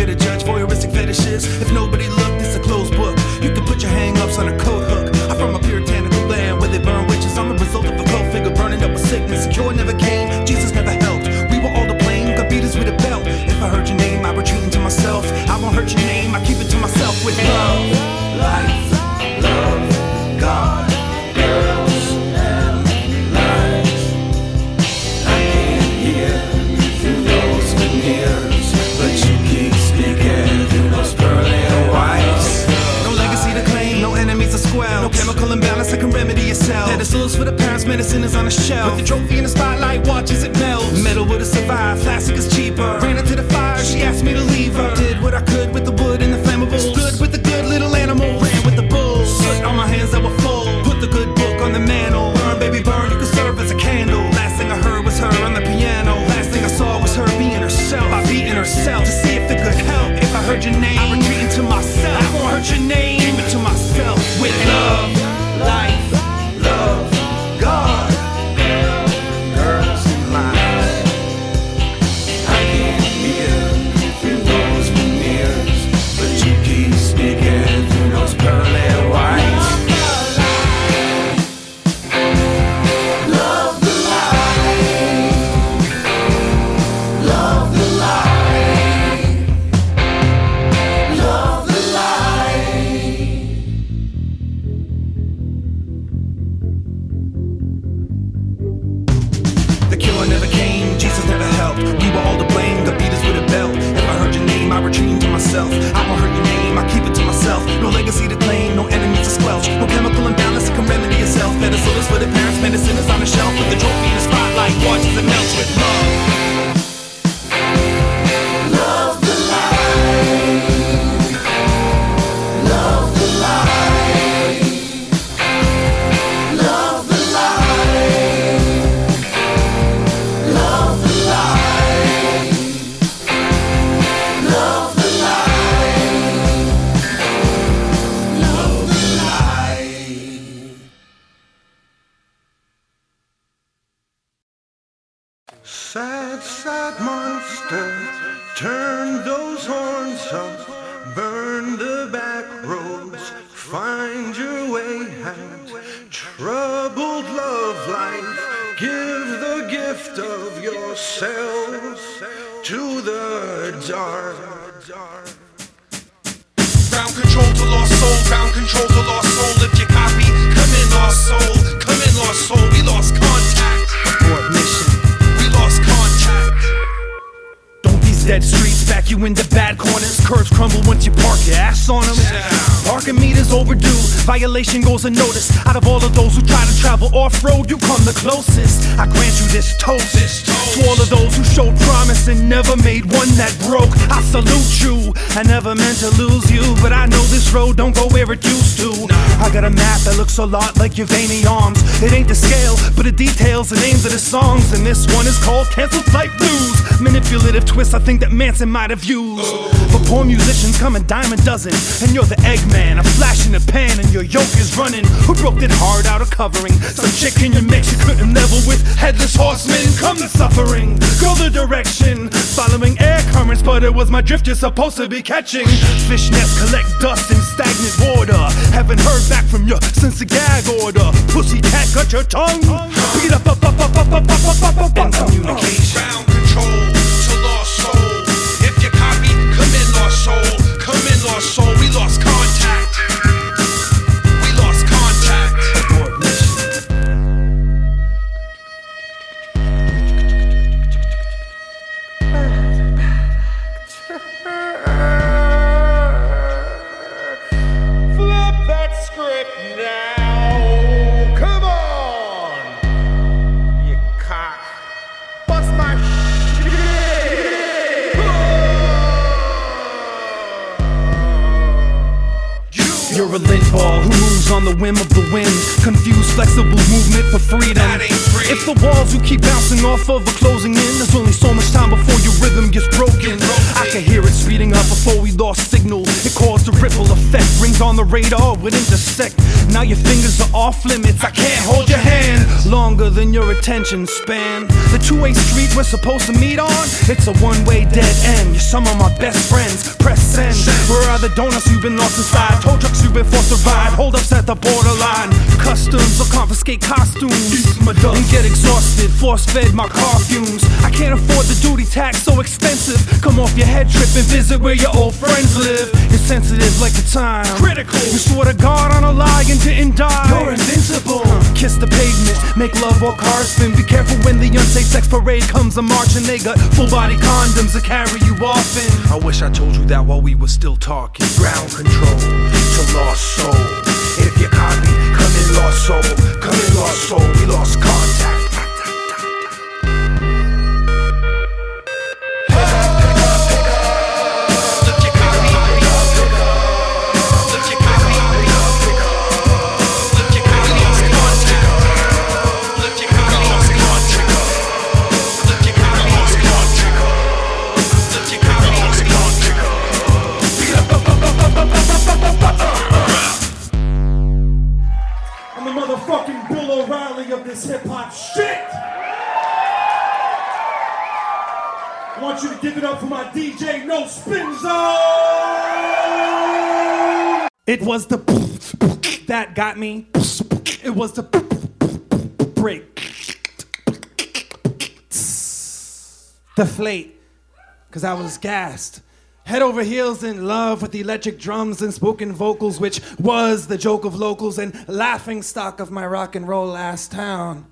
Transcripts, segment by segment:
here to judge voyeuristic fetishes. If nobody looked, it's a closed book. You can put your hang-ups on a code hook. I'm from a puritanical land where they burn witches. I'm a result of a cult figure burning up with sickness. The cure never came, Jesus never helped. We were all to blame, got beat us with a belt. If I heard your name, I retreat into myself. I won't hurt your name, I keep it to myself with love, life, love, God, girls, and lies. I can't hear through those veneers, but you keep speaking through those pearly whites. No legacy to claim, no enemies to squelch, no chemical imbalance that can remedy yourself. Pedestals for the parents, medicine is on a shelf. Put the trophy in the spotlight, watch as it melts. Metal would have survived, plastic is cheaper. Ran into the fire, she asked me to leave her. Did what I could with the wood and the flammables. Stood with the good little animals, ran with the bulls. Soot on my hands that were full. Put the good book on the mantle. Burn, baby, burn, you can serve as a candle. Last thing I heard was her on the piano. Last thing I saw was her being herself. By beating herself to see if it could help. If I heard your name, I retreat into myself. I won't hurt your name, keep it to myself. With love, life, love, God, girls and lies. I can't hear through those veneers, but you keep speaking through those pearly whites. Love the lie. Love the lie. Love the lie. The cure never came, Jesus never helped. We were all to blame, got beat us with a belt. If I heard your name, I retreat into myself. I won't hurt your name, I keep it to myself. No legacy to claim, no enemies to squelch. No chemical imbalance that can remedy yourself. Pedestals for the parents, medicine is on the shelf. With the trophy in the spotlight, watch as it melts with love. Love the lie. Love the lie. Love the lie. Love the lie. Love the lie. Love the lie. Sad, sad monster, turn those horns up, burn the back roads, find your way out. Troubled love life, give the gift of yourself to the dark. Ground control to lost soul, ground control to lost soul. If you copy, come in lost soul, come in lost soul. We lost contact. Abort mission. We lost contact. Don't these dead streets back you into bad corners? Curbs crumble once you park your ass on them. Parking meters overdue, violation goes unnoticed. Out of all of those who try to travel off-road, you come the closest. I grant you this toast. To all of those who showed promise and never made one that broke, I salute you. I never meant to lose you, but I know this road don't go where it used to. I got a map that looks a lot like your veiny arms. It ain't the scale, but the details, the names of the songs. And this one is called Cancelled Flight Blues. Manipulative twist I think that Manson might have used. But poor musicians come a dime a dozen, and you're the Eggman, a flash in the pan, and your yoke is running. Who broke that hard out of covering? Some chick in your mix you couldn't level with. Headless horsemen, come the suffering. Go the direction, following air currents, but it was my drift you're supposed to be catching. Fishnets collect dust in stagnant water. Haven't heard back from you since the gag order. Pussycat cut your tongue. Beat up in communication. Ground control to lost soul. If you copy, come in lost soul, come in lost soul. We lost contact. We lost contact. Abort mission. Flip that script now. Come on, you cock. Bust my shit. You're a lint ball who moves moves on the whim of the wind. Confused, flexible movement for freedom. That ain't free. If the walls you keep bouncing off of are closing in, there's only so much time before your rhythm gets broken. I can hear it speeding up before we lost signal. It caused a ripple effect, rings on the radar would intersect. Now your fingers are off limits, I can't hold your hand longer than your attention span. The two-way street we're supposed to meet on, it's a one-way dead end. You're some of my best friends, press send. Where are the donuts you've been lost inside? Tow trucks you've been forced to ride, hold ups at the borderline. Customs will confiscate costumes and get exhausted, force-fed my car fumes. I can't afford the duty tax, so expensive. Come off your head trip and visit where your old friends live. You're sensitive like the time, critical. You swore to God on a lie and didn't die. You're invincible. Kiss the pavement, make love or cars spin. Be careful when the unsafe sex parade comes a march and they got full body condoms to carry you off in. I wish I told you that while we were still talking. Ground control to lost soul. If you copy, come in lost soul. Come in lost soul, we lost contact. Of this hip-hop shit. I want you to give it up for my DJ No Spin Zone. It was the that got me. It was the break. Deflate. Cause I was gassed. Head over heels in love with the electric drums and spoken vocals, which was the joke of locals and laughing stock of my rock and roll ass town.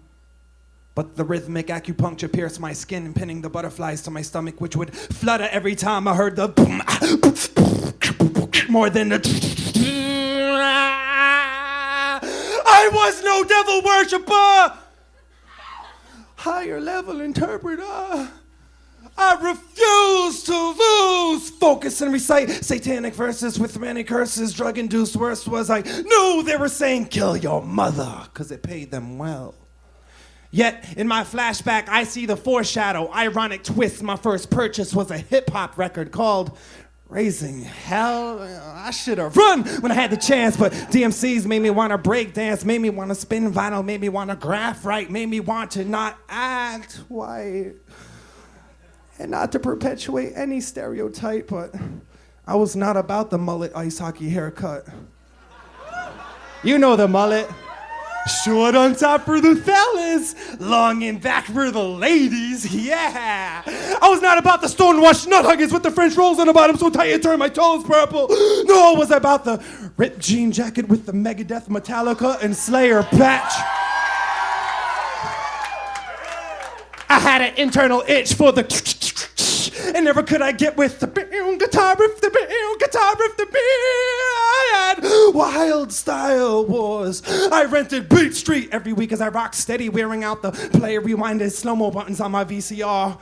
But the rhythmic acupuncture pierced my skin, pinning the butterflies to my stomach, which would flutter every time I heard the more than the. I was no devil worshiper, higher level interpreter. I refuse to lose focus and recite satanic verses with many curses. Drug-induced worst was I knew they were saying kill your mother, cause it paid them well. Yet in my flashback I see the foreshadow, ironic twist. My first purchase was a hip-hop record called Raising Hell. I should have run when I had the chance, but DMCs made me want to break dance, made me want to spin vinyl, made me want to graph right, made me want to not act white. And not to perpetuate any stereotype, but I was not about the mullet ice hockey haircut. You know the mullet. Short on top for the fellas, long in back for the ladies, yeah. I was not about the stonewashed nut huggers with the French rolls on the bottom so tight it turned my toes purple. No, it was about the ripped jean jacket with the Megadeth, Metallica, and Slayer patch. I had an internal itch for the and never could I get with the guitar riff, the guitar riff, the I had wild style wars. I rented Beat Street every week as I rocked steady, wearing out the play rewinded slow-mo buttons on my VCR.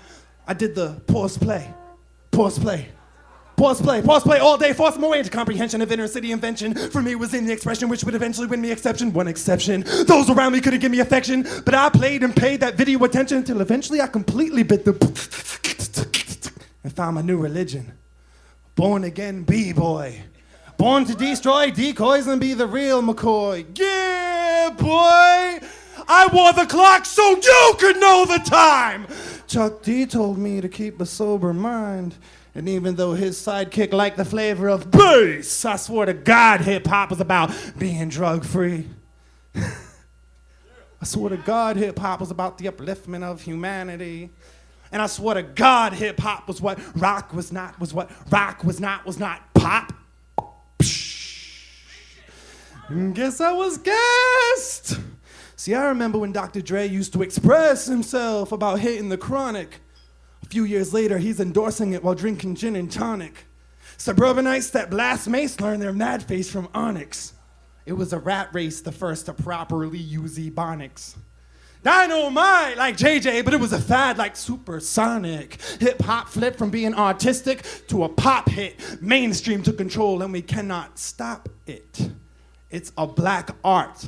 I did the pause play, pause play. Pause play all day, force my way into comprehension of inner city invention. For me was in the expression which would eventually win me exception. One exception, those around me couldn't give me affection, but I played and paid that video attention until eventually I completely bit the and found my new religion. Born again B-boy. Born to destroy decoys and be the real McCoy. Yeah, boy! I wore the clock so you could know the time! Chuck D told me to keep a sober mind. And even though his sidekick liked the flavor of bass, I swore to God hip-hop was about being drug-free. I swore to God hip-hop was about the upliftment of humanity. And I swore to God hip-hop was what rock was not, was what rock was not pop. Guess I was gassed. See, I remember when Dr. Dre used to express himself about hitting the chronic. A few years later, he's endorsing it while drinking gin and tonic. Suburbanites that blast mace learn their mad face from Onyx. It was a rat race, the first to properly use ebonics. Dynamite like JJ, but it was a fad like supersonic. Hip-hop flipped from being artistic to a pop hit. Mainstream took control and we cannot stop it. It's a black art.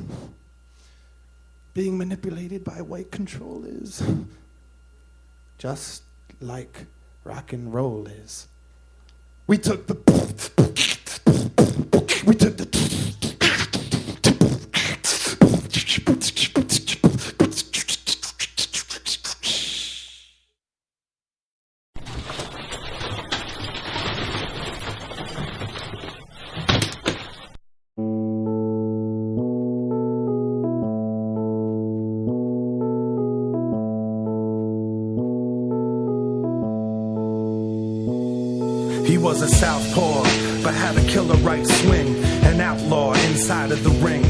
Being manipulated by white control is just like rock and roll is. We took the He was a southpaw, but had a killer right swing, an outlaw inside of the ring.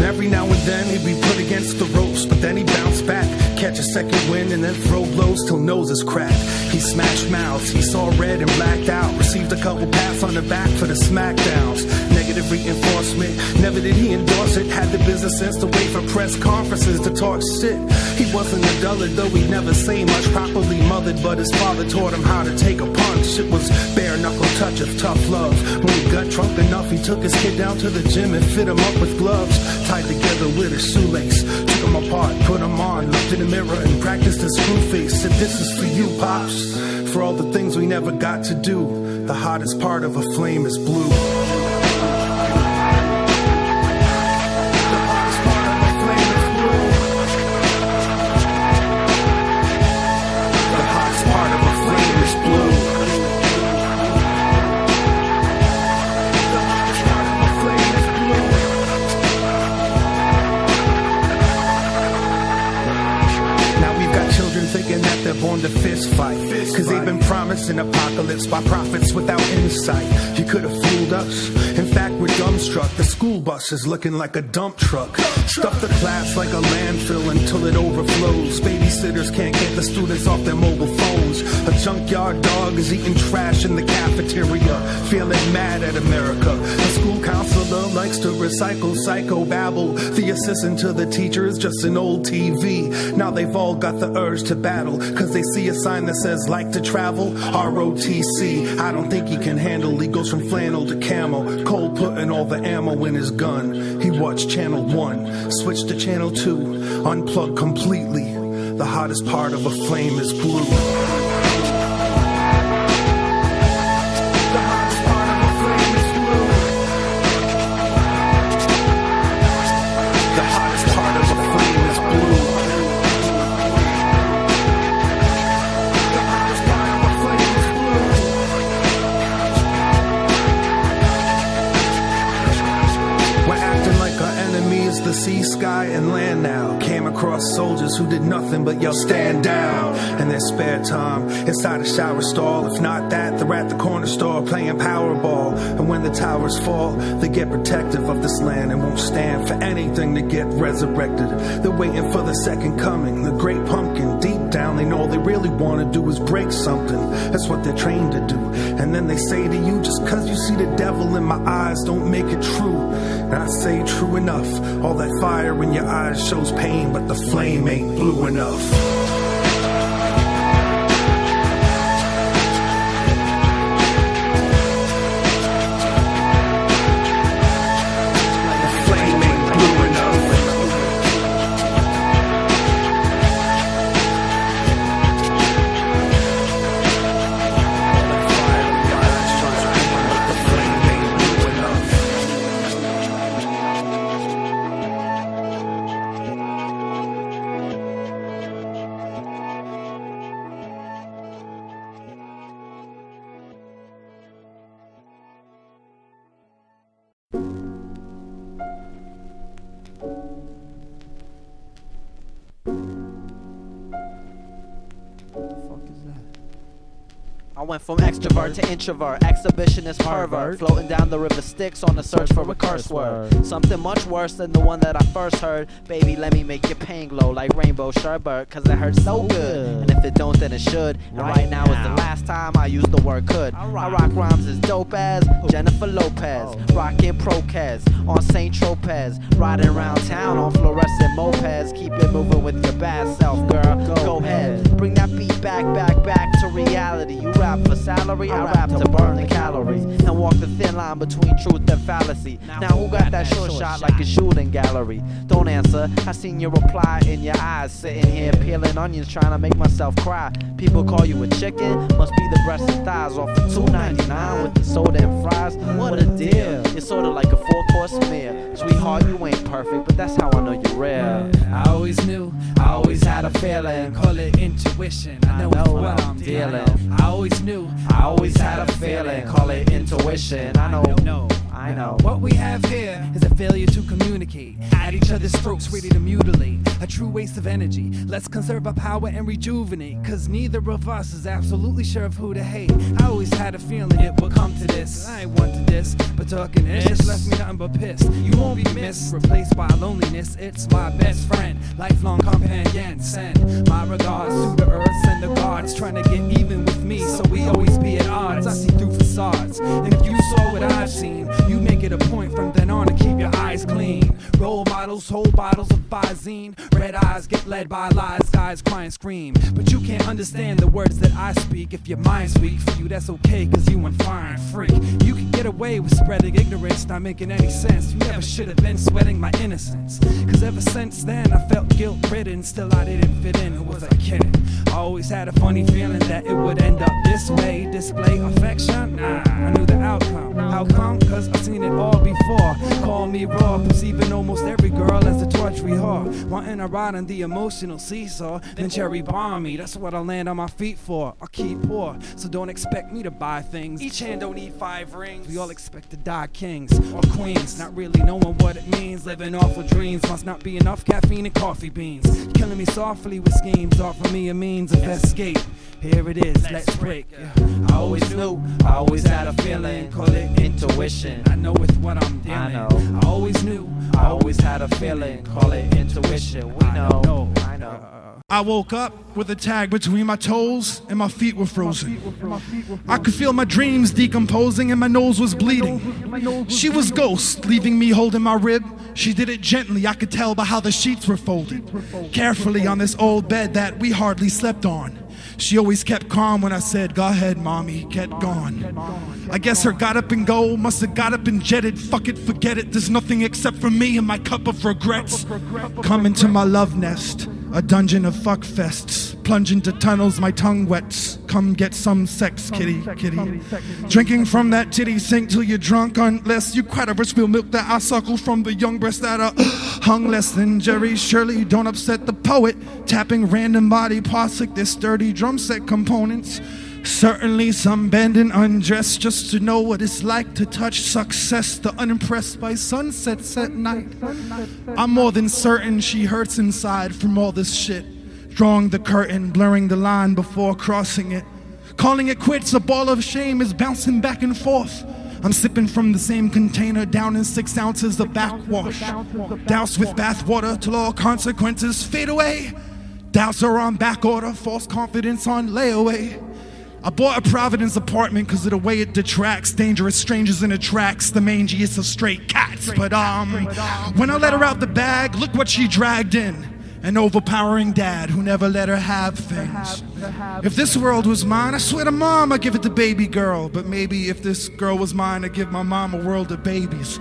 Every now and then he'd be put against the ropes, but then he'd bounce back, catch a second wind, and then throw blows till noses cracked. He smashed mouths, he saw red and blacked out, received a couple pats on the back for the smackdowns. Negative reinforcement, never did he endorse it, had the business sense to wait for press conferences to talk shit. He wasn't a dullard, though he'd never say much, properly mothered, but his father taught him how to take a punch. It was bare knuckle touch of tough love. When he got drunk enough, he took his kid down to the gym and fit him up with gloves, tied together with a shoelace. Took him apart, put him on, looked in the mirror and practiced a screw face. Said, "This is for you, Pops, for all the things we never got to do. The hottest part of a flame is blue." Born to fist fight, cause they've been promising apocalypse by prophets without insight. You could have fooled us, in fact we're dumbstruck. The school bus is looking like a dump truck. Stuff the class like a landfill until it overflows. Babysitters can't get the students off their mobile phones. A junkyard dog is eating trash in the cafeteria, feeling mad at America. A school counselor likes to recycle psychobabble. The assistant to the teacher is just an old TV. Now they've all got the urge to battle, cause they see a sign that says like to travel, ROTC. I don't think he can handle, he goes from flannel to camel. Cold putting all the ammo in his gun. He watched channel 1, switched to channel 2, unplugged completely. The hottest part of a flame is blue. The sea, sky, and land now. Came across soldiers who did nothing but yell, "Stand down!" in their spare time, inside a shower stall. If not that, they're at the corner store playing Powerball. And when the towers fall, they get protective of this land and won't stand for anything to get resurrected. They're waiting for the second coming, the great pumpkin. Deep down, they know all they really want to do is break something. That's what they're trained to do. And then they say to you, just cause you see the devil in my eyes, don't make it true. And I say, true enough. All that fire in your eyes shows pain, but the flame ain't blue enough. I went from extrovert to introvert, exhibitionist pervert, floating down the river Styx on the search for a curse word. Something much worse than the one that I first heard. Baby, let me make your pain glow like rainbow sherbet, cause it hurts so good. And if it don't, then it should. And right now is the last time I use the word could. I rock rhymes as dope as Jennifer Lopez, rockin' Procaz on St. Tropez, riding around town on fluorescent mopeds. Keep it moving with your bad self, girl. Go ahead, bring that beat back to reality. You rap for salary, I rap to burn the calories and walk the thin line between truth and fallacy. Now who got that short shot like a shooting gallery? Don't answer, I seen your reply in your eyes. Sitting here peeling onions trying to make myself cry. People call you a chicken, must be the breast and thighs off of $2.99 with the soda and fries. What a deal, it's sorta like a 4-course meal. Sweetheart, you ain't perfect, but that's how I know you're real. I always knew, I always had a feeling, call it intuition, I know it's what I'm dealing. I always knew, I always had a feeling, call it intuition, I know. What we have here is a failure to communicate, at each other's throats ready to mutilate, a true waste of energy. Let's conserve our power and rejuvenate, cause neither of us is absolutely sure of who to hate. I always had a feeling it would come to this. I ain't wanted this, but talking this just left me nothing but pissed. You won't be missed, replaced by loneliness. It's my best friend, lifelong companion. Send my regards to the earth and the gods, trying to get even with me, so we always be at odds. I see through facades, and if you saw what I've seen, you make it a point from then on to keep your eyes clean. Role models, whole bottles of Visine. Red eyes get led by lies, guys cry and scream. But you can't understand the words that I speak. If your mind's weak, for you that's okay, cause you ain't fine, freak. You can get away with spreading ignorance, not making any sense. You never should have been sweating my innocence, cause ever since then I felt guilt-ridden. Still I didn't fit in, who was I kidding? I always had a funny feeling that it would end up this way. Display affection? Nah, I knew the outcome. How come? Cause I've seen it all before. Call me raw, perceiving almost every girl as a tawdry whore. Wanting to ride on the emotional seesaw, then cherry bomb me. That's what I land on my feet for. I'll keep poor, so don't expect me to buy things. Each hand don't need 5 rings. We all expect to die kings or queens, not really knowing what it means. Living off of dreams must not be enough caffeine and coffee beans. Killing me softly with schemes, offer me a means of escape. Here it is, let's break. I always knew, I always had a feeling, call it intuition. I know with what I'm dealing. I always knew, I always had a feeling, call it intuition. We know, I know. I woke up with a tag between my toes and my feet were frozen. I could feel my dreams decomposing and my nose was bleeding. She was ghost, leaving me holding my rib. She did it gently, I could tell by how the sheets were folded. Carefully on this old bed that we hardly slept on. She always kept calm when I said, go ahead, mommy, get gone. I guess her got up and go, must have got up and jetted. Fuck it, forget it, there's nothing except for me and my cup of regrets. Come into my love nest, a dungeon of fuck fests. Plunge into tunnels, my tongue wets. Come get some sex, kitty, kitty. Drinking from that titty sink till you're drunk, unless you cry the breast milk that I suckle from the young breast that are hung less than Jerry Shirley. Don't upset the poet, tapping random body parts like this sturdy drum set components. Certainly some bend and undress just to know what it's like to touch success. The unimpressed by sunsets at night. I'm more than certain she hurts inside from all this shit. Drawing the curtain, blurring the line before crossing it. Calling it quits, a ball of shame is bouncing back and forth. I'm sipping from the same container, down in 6 ounces of backwash. Doused with bathwater till all consequences fade away. Doubts are on back order, false confidence on layaway. I bought a Providence apartment cause of the way it detracts dangerous strangers in the tracks, the mangiest of straight cats. But when I let her out the bag, look what she dragged in. An overpowering dad who never let her have things. If this world was mine, I swear to mom I'd give it to baby girl. But maybe if this girl was mine, I'd give my mom a world of babies.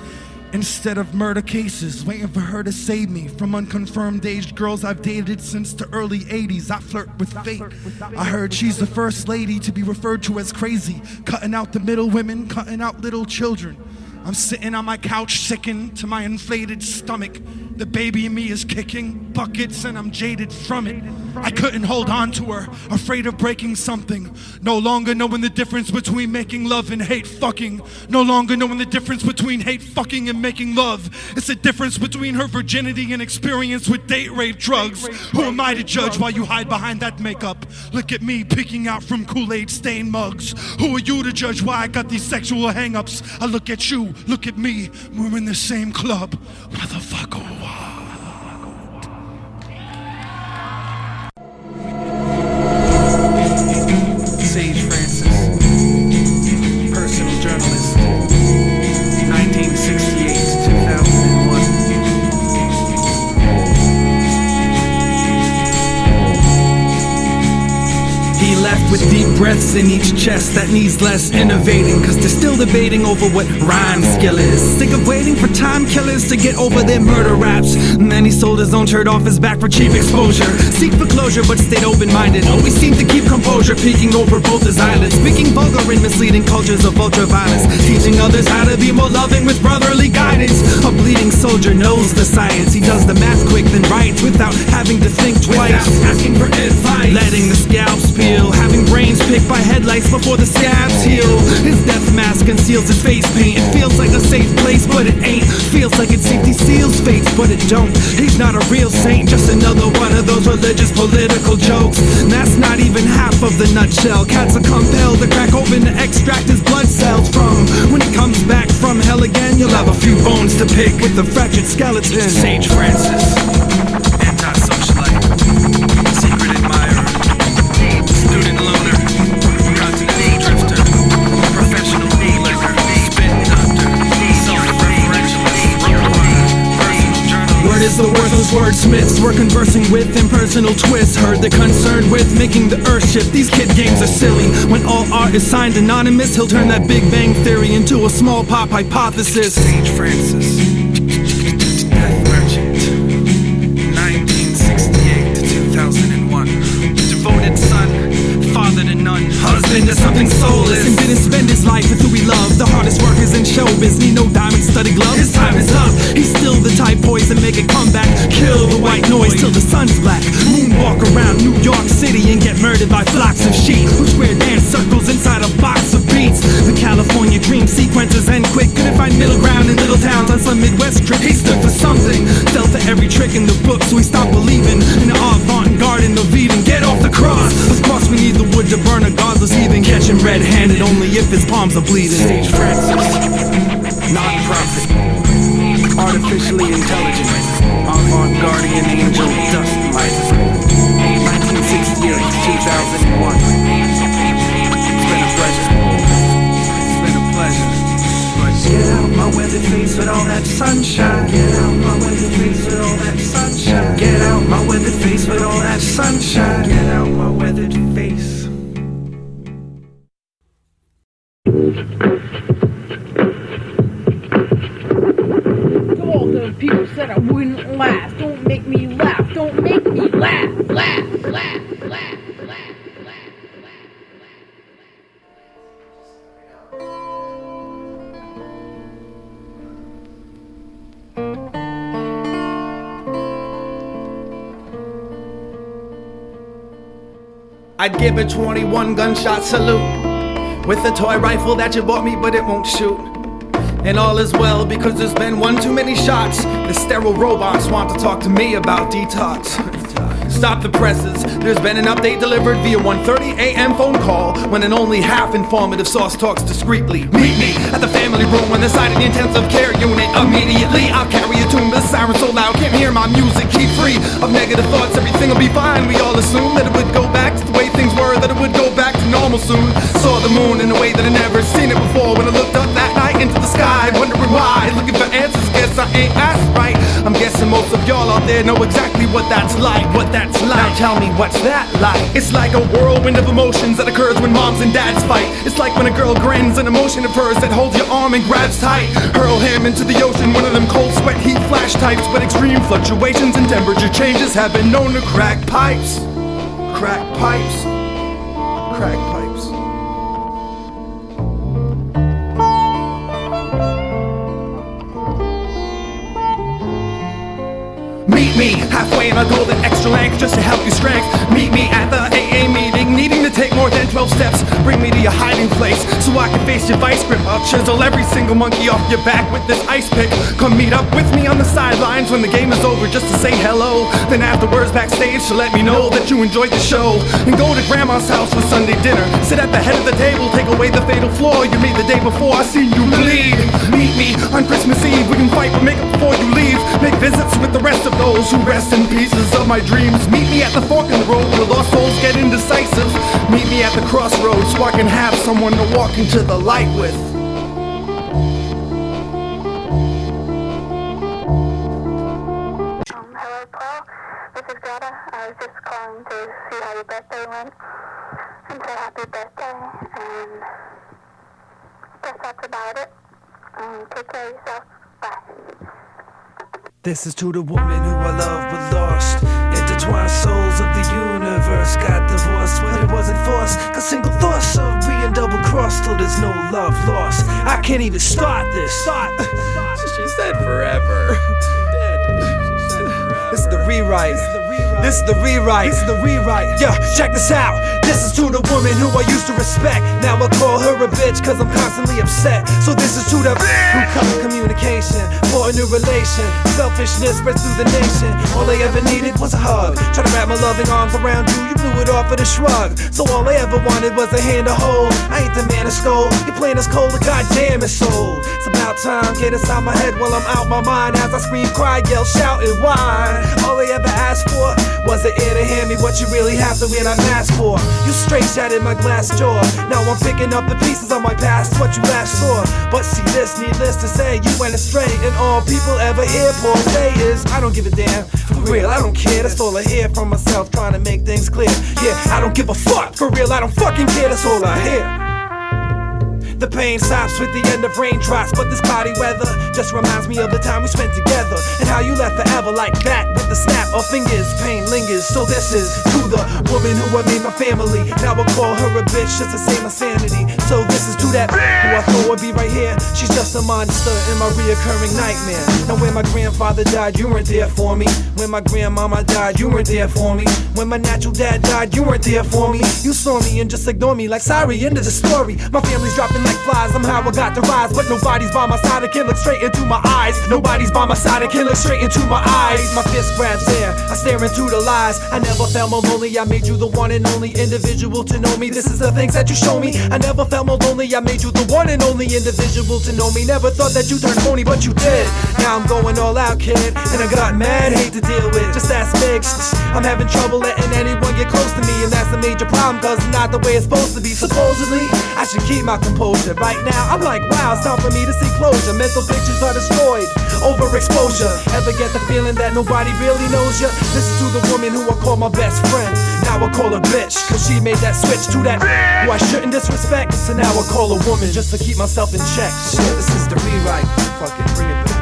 Instead of murder cases, waiting for her to save me from unconfirmed aged girls I've dated since the early 80s. I flirt with fate. I heard she's the first lady to be referred to as crazy, cutting out the middle women, cutting out little children. I'm sitting on my couch, sickened to my inflated stomach. The baby in me is kicking buckets and I'm jaded from it. I couldn't hold on to her, afraid of breaking something. No longer knowing the difference between making love and hate fucking. No longer knowing the difference between hate fucking and making love. It's the difference between her virginity and experience with date rape drugs. Who am I to judge while you hide behind that makeup? Look at me peeking out from Kool-Aid stained mugs. Who are you to judge why I got these sexual hang-ups? I look at you, look at me, we're in the same club. Motherfucker. Sage Francis, personal journalist, 1968 to 2001. He left with deep breaths in each chest that needs less innovating, cause they're still debating over what rhyme skill is. Sick of waiting for time killers to get over their murder raps. And then he sold his own shirt off his back for cheap exposure. Seek for closure but stayed open-minded, always seemed to keep composure, peeking over both his eyelids, speaking vulgar and misleading cultures of ultra-violence, teaching others how to be more loving with brotherly guidance. A bleeding soldier knows the science, he does the math quick then writes without having to think twice, without asking for advice, letting the scalps peel, having brains picked by headlights before the scabs heal. His death mask conceals his face paint. It feels like a safe place but it ain't, feels like it safety seals fates but it don't. He's not a real saint, just another one of those religious political jokes. And that's not even half of the nutshell. Cats are compelled to crack open to extract his blood cells from. When he comes back from hell again, you'll have a few bones to pick with the fractured skeleton. Sage Francis, anti-socialite, secret admirer, student loner, continental drifter, professional bootlegger, spin doctor, self-referentialist, personal journalist. Word is the worthless wordsmiths we're conversing with, impersonal twists. Heard they're concerned with making the earth shift. These kid games are silly. When all art is signed anonymous, he'll turn that Big Bang Theory into a small pop hypothesis. Sage Francis, death merchant, 1968 to 2001, devoted son, father to none, Husband to something soulless, and didn't spend his life with who he loved. The hardest workers in showbiz need no diamond-studded glove. His time is up. He's still the type poised to make a comeback, kill the white noise till the sun's black, moonwalk around New York City and get murdered by flocks of sheep who square dance circles inside a box of beats. The California dream sequences end quick. Couldn't find middle ground in little towns on some Midwest trip. He stood for something, fell for every trick in the book, so he stopped believing in the avant-garde in the Eden. Get off the cross. Of course we need the wood to burn a godless heathen. Catch him red-handed only if his palms are bleeding. Sage Francis, non-profit, artificially intelligent, avant-guardian angel, dust mite, 1968 to 2001. It's been a pleasure. It's been a pleasure. Get out my weathered face with all that sunshine. Get out my weathered face with all that sunshine. Get out my weathered face with all that sunshine. Get out my weathered face. All those people said I wouldn't laugh. Don't make me laugh. Don't make me laugh. Laugh, laugh, laugh, laugh, laugh, laugh. I'd give a 21 gunshot salute with a toy rifle that you bought me but it won't shoot. And all is well because there's been one too many shots. The sterile robots want to talk to me about detox. Stop the presses, there's been an update delivered via 1:30 a.m. phone call, when an only half informative source talks discreetly. Meet me at the family room on the side of the intensive care unit immediately. I'll carry a tune, the siren so loud can't hear my music. Keep free of negative thoughts, everything will be fine. We all assume that it would go back to the way things were, that it would go back to normal soon. Saw the moon in a way that I never seen it before, when I looked up that night into the sky, wondering why, looking for answers. Guess I ain't asked right. I'm guessing most of y'all out there know exactly what that's like. What that's like. Now tell me, what's that like? It's like a whirlwind of emotions that occurs when moms and dads fight. It's like when a girl grins, an emotion of hers that holds your arm and grabs tight. Hurl him into the ocean, one of them cold sweat heat flash types. But extreme fluctuations and temperature changes have been known to crack pipes. Crack pipes. Crack pipes. Meet me halfway and I'll go the extra length just to help you strength. Meet me at the AA meeting, needing to take more than 12 steps. Bring me to your hiding place so I can face your vice grip. I'll chisel every single monkey off your back with this ice pick. Come meet up with me on the sidelines when the game is over just to say hello. Then afterwards backstage to let me know that you enjoyed the show. And go to grandma's house for Sunday dinner. Sit at the head of the table, take away the fatal flaw you made the day before. I seen you bleed. Meet me on Christmas Eve, we can fight but make up before you leave. Make visits with the rest of those who rest in pieces of my dreams. Meet me at the fork in the road where the lost souls get indecisive. Meet me at the crossroads so I can have someone to walk into the light with. Hello, Paul. This is Greta. I was just calling to see how your birthday went. and say happy birthday, and guess that's about it. Take care of yourself. Bye. This is to the woman who I love but lost. Intertwined souls of the universe got divorced, but it wasn't forced. Cause single thoughts of being double crossed till there's no love lost. I can't even start this. She said forever. This is the rewrite. This is the rewrite. This is the rewrite. Yo, check this out. This is to the woman who I used to respect. Now I call her a bitch cause I'm constantly upset. So this is to the who cut communication for a new relation. Selfishness spreads through the nation. All they ever needed was a hug. Try to wrap my loving arms around you, you blew it off with a shrug. So all I ever wanted was a hand to hold. I ain't the man of stole. You're playing as cold, goddamn it's old. It's about time, get inside my head while I'm out my mind. As I scream, cry, yell, shout, and whine. All they ever asked for was an ear to hear me what you really have to win. I asked for. You straight shattered my glass jaw. Now I'm picking up the pieces of my past, what you last saw. But see this, needless to say, you went astray. And all people ever hear Paul say is, I don't give a damn. For real, I don't care. That's all I hear from myself, trying to make things clear. Yeah, I don't give a fuck. For real, I don't fucking care. That's all I hear. The pain stops with the end of raindrops, but this cloudy weather just reminds me of the time we spent together and how you left forever like that with the snap of fingers. Pain lingers, so this is to the woman who I made my family. Now I call her a bitch just to save my sanity. So this is to that who I thought would be right here. She's just a monster in my reoccurring nightmare. Now when my grandfather died, you weren't there for me. When my grandmama died, you weren't there for me. When my natural dad died, you weren't there for me. You saw me and just ignored me like sorry, end of the story. My family's dropping like flies, somehow I got to rise. But nobody's by my side, I can't look straight into my eyes. Nobody's by my side, I can't look straight into my eyes. My fist grabs air, I stare into the lies. I never felt more lonely, I made you the one and only individual to know me. This is the things that you show me. I never felt more lonely, I made you the one and only individual to know me. Never thought that you turned phony, but you did. Now I'm going all out, kid, and I got mad hate to deal with. Just ask Big. I'm having trouble letting anyone get close to me, and that's a major problem, cause it's not the way it's supposed to be. Supposedly, I should keep my composure. Right now, I'm like, wow, it's time for me to see closure. Mental pictures are destroyed, overexposure. Ever get the feeling that nobody really knows you? This is to the woman who I call my best friend. Now I call her bitch, cause she made that switch to that who I shouldn't disrespect. So now I call her woman just to keep myself in check. Shit, this is the rewrite. Fuck it, bring it back.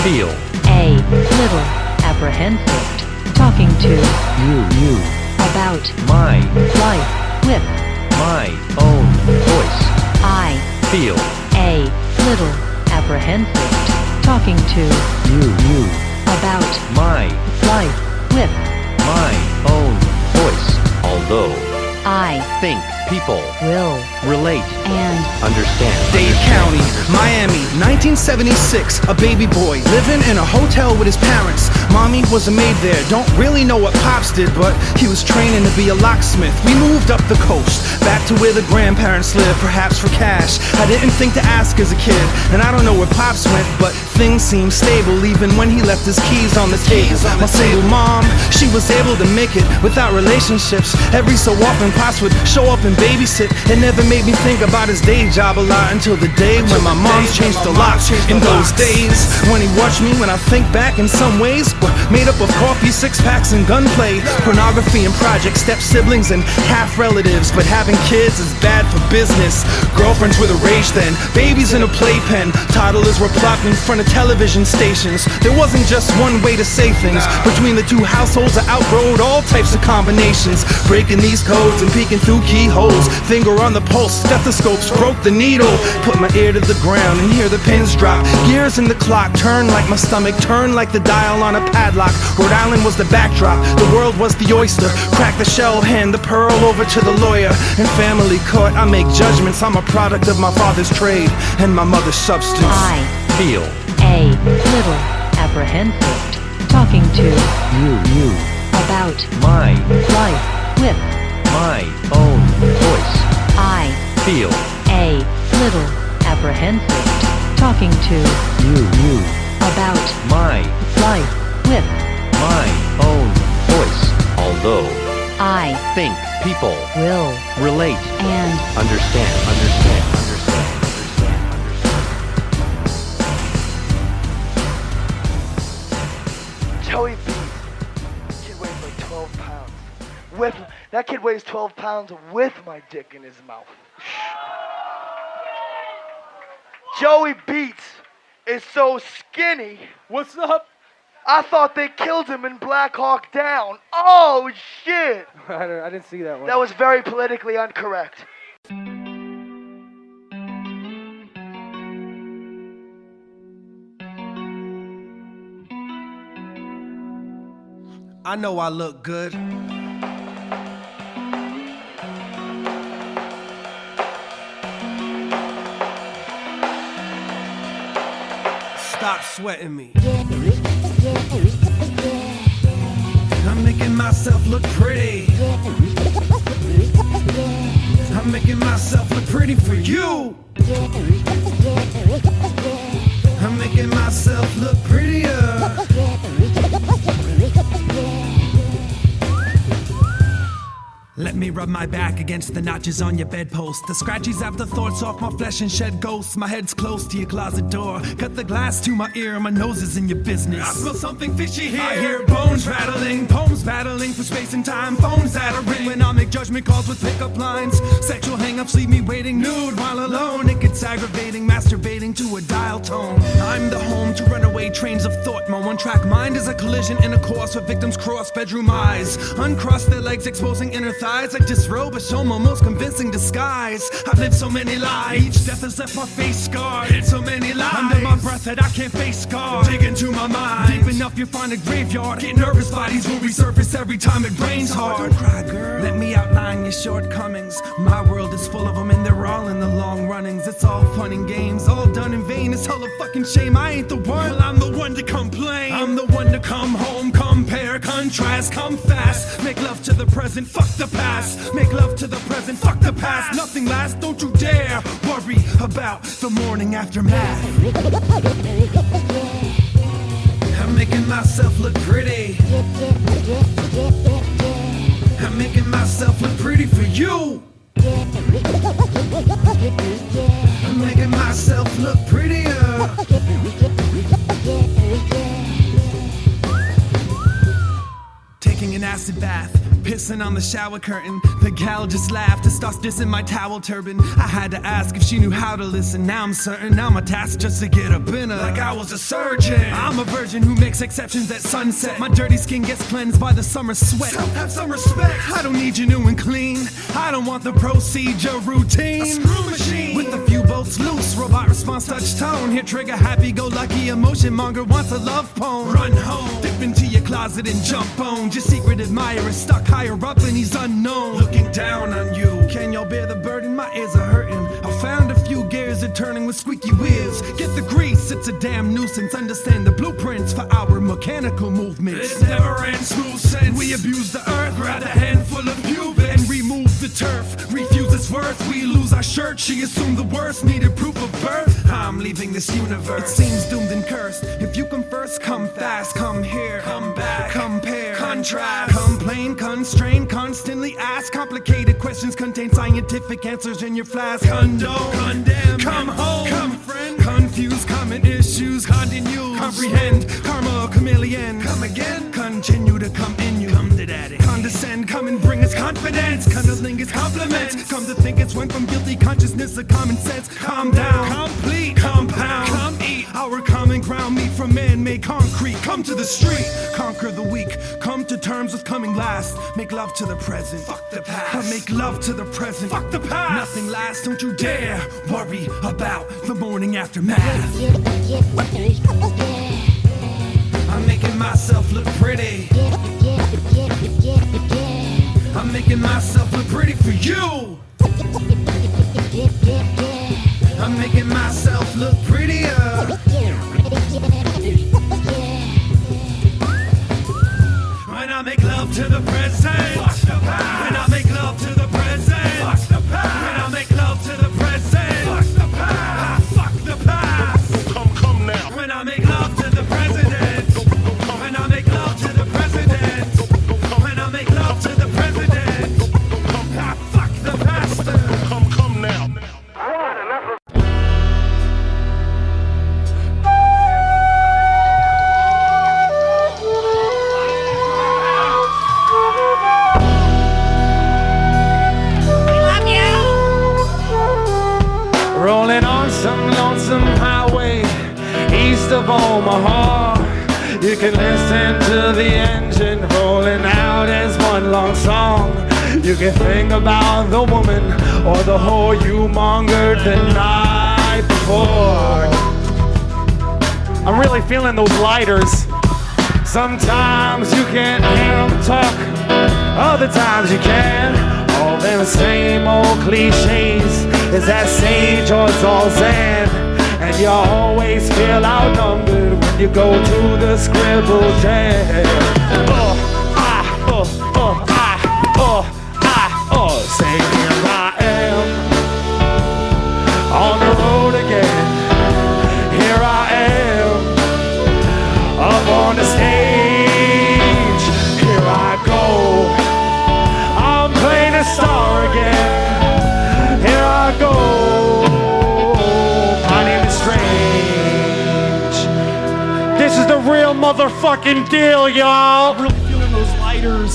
Feel a little apprehensive talking to you about my life with my own voice. I feel a little apprehensive talking to you about my life with my own voice. Although I think people will relate and understand. Dade County, Miami, 1976. A baby boy living in a hotel with his parents. Mommy was a maid there. Don't really know what Pops did, but he was training to be a locksmith. We moved up the coast, back to where the grandparents lived, perhaps for cash. I didn't think to ask as a kid, and I don't know where Pops went, but things seemed stable even when he left his keys on the table. My single mom, she was able to make it without relationships. Every so often Pops would show up and babysit. It never made me think about his day job a lot until the day when my mom changed the locks. In those days, when he watched me, when I think back, in some ways were made up of coffee, six-packs, and gunplay. Pornography and project step-siblings and half-relatives. But having kids is bad for business. Girlfriends with a rage then, babies in a playpen. Toddlers were plopped in front of television stations. There wasn't just one way to say things. Between the two households, I outgrowed all types of combinations. Breaking these codes and peeking through keyholes. Finger on the pulse, stethoscopes broke the needle. Put my ear to the ground and hear the pins drop. Gears in the clock turn like my stomach, turn like the dial on a padlock. Rhode Island was the backdrop, the world was the oyster. Crack the shell, hand the pearl over to the lawyer. In family court, I make judgments. I'm a product of my father's trade and my mother's substance. I feel a A little apprehensive. Talking to you about my life with my own voice. I feel a little apprehensive. Talking to you about my life with my own voice. Although I think people will relate and understand. Joey Beats. Kid weighs like 12 pounds. That kid weighs 12 pounds with my dick in his mouth. Joey Beats is so skinny. What's up? I thought they killed him in Black Hawk Down. Oh, shit. I didn't see that one. That was very politically incorrect. I know I look good. Stop sweating me. I'm making myself look pretty. I'm making myself look pretty for you. I'm making myself look prettier. Let me rub my back against the notches on your bedpost. The scratchies have the thoughts off my flesh and shed ghosts. My head's close to your closet door. Cut the glass to my ear, my nose is in your business. I smell something fishy here. I hear bones rattling, poems battling for space and time. Phones that are ring when I make judgment calls with pickup lines. Sexual hang-ups leave me waiting nude while alone. It gets aggravating, masturbating to a dial tone. I'm the home to runaway trains of thought. My one-track mind is a collision in a course where victims cross bedroom eyes. Uncross their legs, exposing inner thighs. I disrobe, show my most convincing disguise. I've lived so many lives. Each death has left my face scarred. Hit so many lies under my breath that I can't face scar. Dig into my mind. Deep enough you'll find a graveyard. Get nervous, bodies will resurface every time it rains hard. Don't cry, girl. Let me outline your shortcomings. My world is full of them and they're all in the long runnings. It's all fun and games, all done in vain. It's hella fucking shame. I ain't the one. Well, I'm the one to complain. I'm the one to come home, compare, contrast, come fast. Make love to the present, fuck the past. Make love to the present, fuck the past. Nothing lasts, don't you dare worry about the morning aftermath. I'm making myself look pretty. I'm making myself look pretty for you. I'm making myself look prettier. Taking an acid bath, pissing on the shower curtain. The gal just laughed and starts dissing my towel turban. I had to ask if she knew how to listen. Now I'm certain, now my task just to get up in her like I was a surgeon. I'm a virgin who makes exceptions at sunset. My dirty skin gets cleansed by the summer sweat. So have some respect. I don't need you new and clean. I don't want the procedure routine. A screw machine with a few bolts loose. Robot response, touch tone. Here trigger happy-go-lucky emotion monger wants a love poem. Run home, dip into your closet and jump on. Your secret admirer stuck higher up and he's unknown. Looking down on you. Can y'all bear the burden? My ears are hurting. I found a few gears are turning with squeaky wheels. Get the grease, it's a damn nuisance. Understand the blueprints for our mechanical movements. It never ends smooth sense. We abuse the earth, grab a handful of pubic and remove the turf. Refuse its worth, we lose our shirt. She assumed the worst, needed proof of birth. I'm leaving this universe. It seems doomed and cursed. If you come first, come fast, come here, come back, compare, contrast, complain, constrain, constantly ask complicated questions, contain scientific answers in your flask. Condone, condemn, come home, come friend, confuse common issues, continue, comprehend, karma, chameleon, come again, continue to come in you, come to daddy, condescend, come and bring us confidence, cunnilingus compliments, come to think it's went from guilty consciousness to common sense. Calm down, complete, compound, come eat our common ground, meat from man-made concrete. Come to the street, conquer the weak, come to terms with coming last. Make love to the present, fuck the past. Make love to the present, fuck the past. Nothing lasts, don't you dare worry about the morning aftermath. I'm making myself look pretty. I'm making myself look pretty for you. I'm making myself look prettier. rolling on some lonesome highway east of Omaha. You can listen to the engine rolling out as one long song. You can think about the woman or the whore you mongered the night before. I'm really feeling those lighters. Sometimes you can't hear them talk, other times you can. All them same old cliches. Is that sage or Zolzan? And you always feel outnumbered when you go to the scribble jam. Say here I am on the road again. Here I am up on the stage. Here I go. I'm playing a star again. Here I go. My name is Strange. This is the real motherfucking deal, y'all. I'm really feeling those lighters.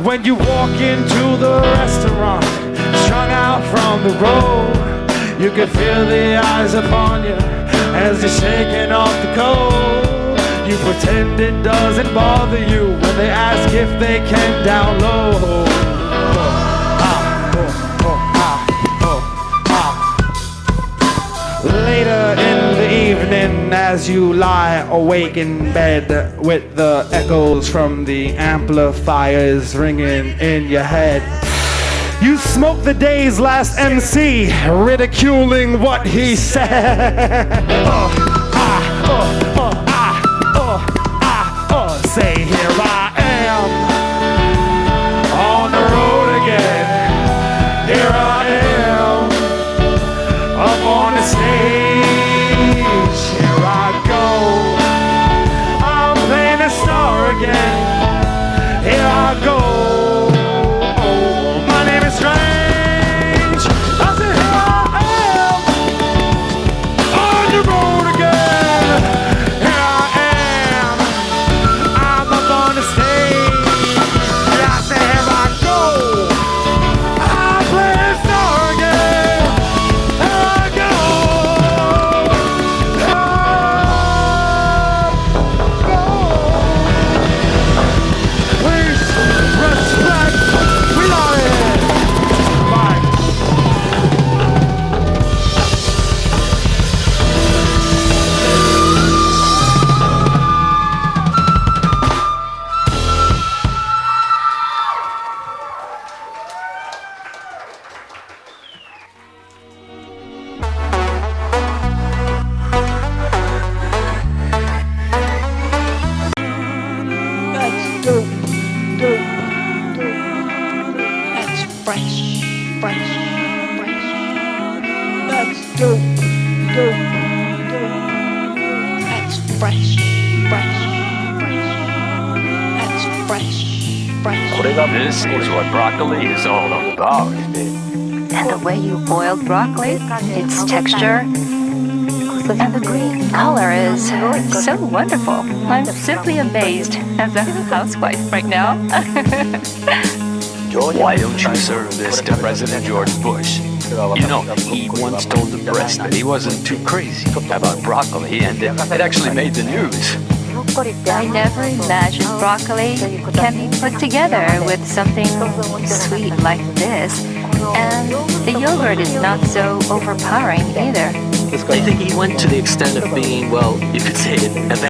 When you walk into the restaurant, strung out from the road, you can feel the eyes upon you as you're shaking off the cold. You pretend it doesn't bother you when they ask if they can down low. Later in the evening, as you lie awake in bed with the echoes from the amplifiers ringing in your head, you smoke the day's last MC, ridiculing what he said. Say here I am on the road again. Here I am up on the stage. Here I go. I'm playing a star again. Here I go. My name is Strange. I said here I am on the road again. Here I am. I'm up on the stage. I said here I go. I'm playing a star again. Here I go. Please respect. We are it. Bye. That's dope, dope, dope. That's fresh, fresh, fresh. That's dope, dope, dope. That's fresh, fresh, fresh. That's fresh, fresh. This is what broccoli is all about. And the way you boiled broccoli, its texture, and the green color is so wonderful. I'm simply amazed as a housewife right now. Why don't you serve this to President George Bush? You know, he once told the press that he wasn't too crazy about broccoli, and it actually made the news. I never imagined broccoli can be put together with something sweet like this. And the yogurt is not so overpowering either. I think he went to the extent of being, well, you could say, an